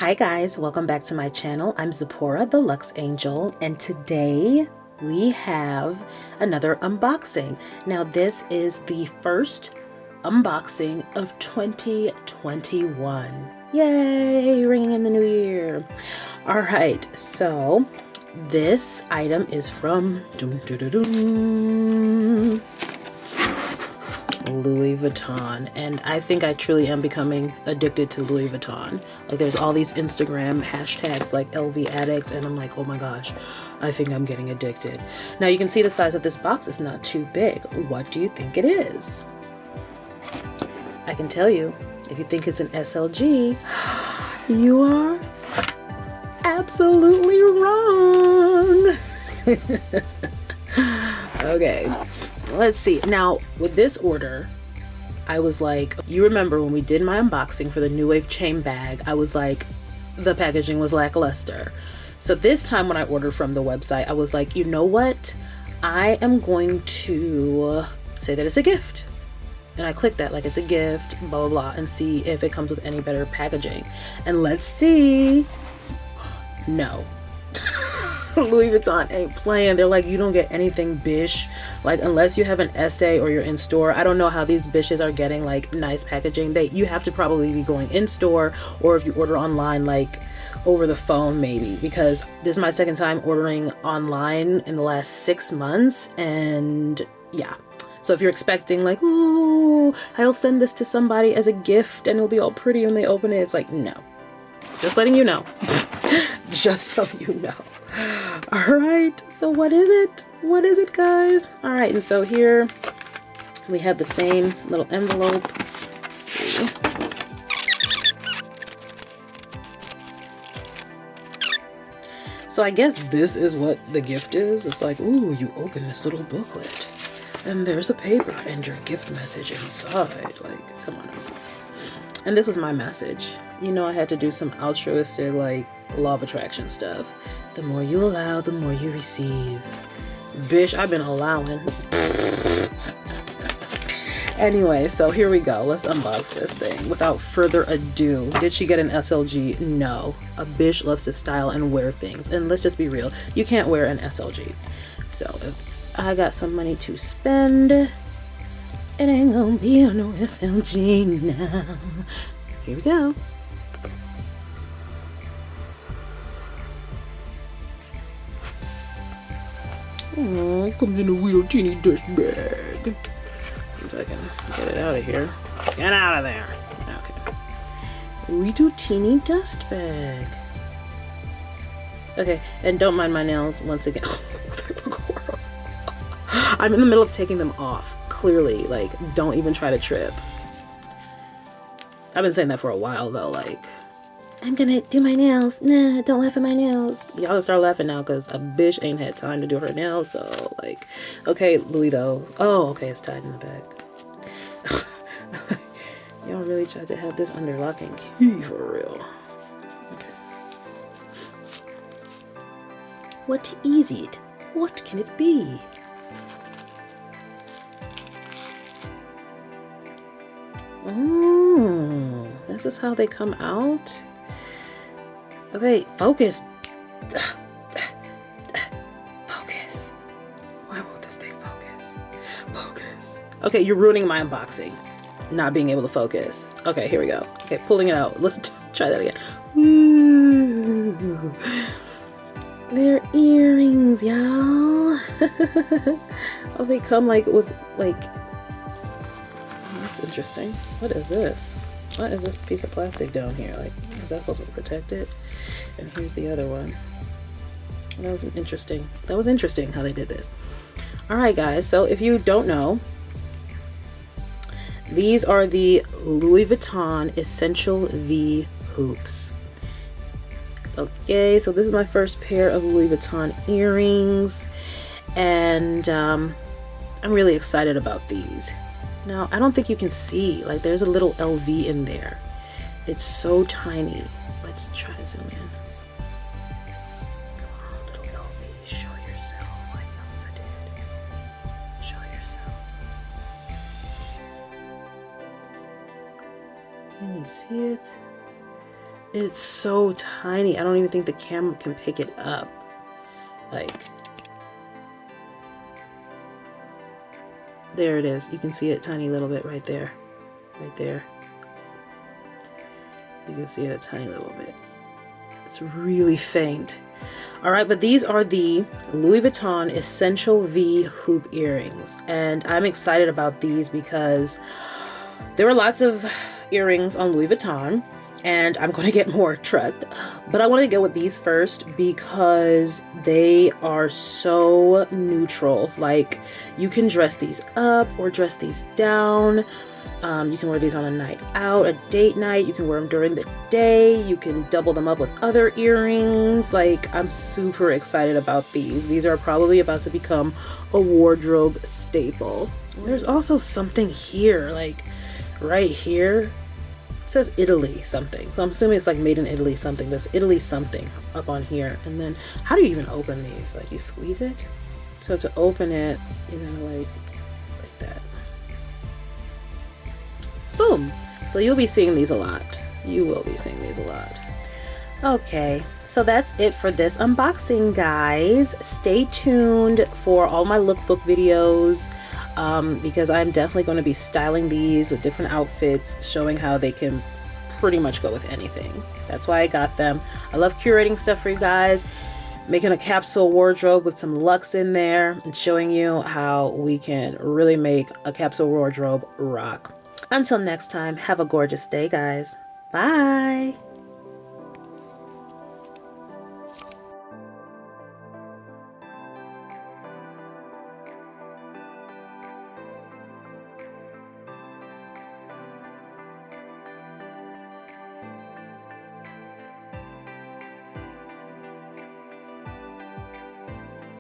Hi guys, welcome back to my channel. I'm Zipporah, the Luxe Angel, and today we have another unboxing. Now this is the first unboxing of 2021. Yay, ringing in the new year. All right, so this item is from Louis Vuitton, and I think I truly am becoming addicted to Louis Vuitton. Like, there's all these Instagram hashtags like LV addict, and I'm like, oh my gosh, I think I'm getting addicted. Now you can see the size of this box is not too big. What do you think it is? I can tell you, if you think it's an SLG, you are absolutely wrong. Okay, let's see. Now with this order, I was like, you remember when we did my unboxing for the New Wave chain bag, I was like, the packaging was lackluster. So this time when I ordered from the website, I was like, you know what? I am going to say that it's a gift. And I clicked that like it's a gift, blah, blah, blah, and see if it comes with any better packaging. And let's see. No. Louis Vuitton ain't playing. They're like, you don't get anything bish, like unless you have an essay or you're in store. I don't know how these bishes are getting like nice packaging. You have to probably be going in store, or if you order online, like over the phone maybe, because this is my second time ordering online in the last 6 months. And yeah, so if you're expecting like, oh, I'll send this to somebody as a gift and it'll be all pretty when they open it, it's like, no. Just letting you know. Just so you know. All right, so what is it? What is it, guys? All right, and so here we have the same little envelope. Let's see. So I guess this is what the gift is. It's like, ooh, you open this little booklet and there's a paper and your gift message inside. Like, come on now. And this was my message. You know, I had to do some altruistic, like, law of attraction stuff. The more you allow, the more you receive. Bish, I've been allowing. Anyway, so here we go. Let's unbox this thing. Without further ado, did she get an SLG? No. A bish loves to style and wear things. And let's just be real. You can't wear an SLG. So if I got some money to spend, it ain't gonna be on no SLG now. Here we go. Oh, it comes in a little teeny dust bag. If I can get it out of here. Get out of there. Okay. Little teeny dust bag. Okay, and don't mind my nails once again. They look horrible. I'm in the middle of taking them off. Clearly, like, don't even try to trip. I've been saying that for a while though, like, I'm gonna do my nails. Nah, don't laugh at my nails. Y'all can start laughing now because a bitch ain't had time to do her nails. So, like, okay, Louis though. Oh, okay, it's tied in the back. Y'all really tried to have this under lock and key for real. Okay. What is it? What can it be? Oh, this is how they come out. Okay, focus. Focus. Why won't this thing focus? Focus. Okay, you're ruining my unboxing. Not being able to focus. Okay, here we go. Okay, pulling it out. Let's try that again. Ooh. They're earrings, y'all. Oh, they come like with like. Oh, that's interesting. What is this? What is this piece of plastic down here? Like, is that supposed to protect it? And here's the other one. That was interesting how they did this. All right, guys, so if you don't know, these are the Louis Vuitton Essential V hoops. Okay, so this is my first pair of Louis Vuitton earrings, and I'm really excited about these. Now, I don't think you can see, like, there's a little LV in there. It's so tiny. Let's try to zoom in. Come on, little LV, show yourself like Elsa did. Show yourself. Can you see it? It's so tiny. I don't even think the camera can pick it up. Like, there it is. You can see it tiny little bit right there. Right there. You can see it a tiny little bit. It's really faint. All right, but these are the Louis Vuitton Essential V hoop earrings. And I'm excited about these because there are lots of earrings on Louis Vuitton, and I'm going to get more, trust. But I wanted to go with these first because they are so neutral. Like, you can dress these up or dress these down. You can wear these on a night out, a date night. You can wear them during the day. You can double them up with other earrings. Like, I'm super excited about these. These are probably about to become a wardrobe staple. There's also something here, like right here. It says Italy something. So I'm assuming it's like made in Italy something. There's Italy something up on here. And then how do you even open these? Like, you squeeze it? So to open it, you know, like that. Boom. So you'll be seeing these a lot. You will be seeing these a lot. Okay, so that's it for this unboxing, guys. Stay tuned for all my lookbook videos because I'm definitely going to be styling these with different outfits, showing how they can pretty much go with anything. That's why I got them. I love curating stuff for you guys, making a capsule wardrobe with some luxe in there, and showing you how we can really make a capsule wardrobe rock. Until next time, have a gorgeous day, guys. Bye.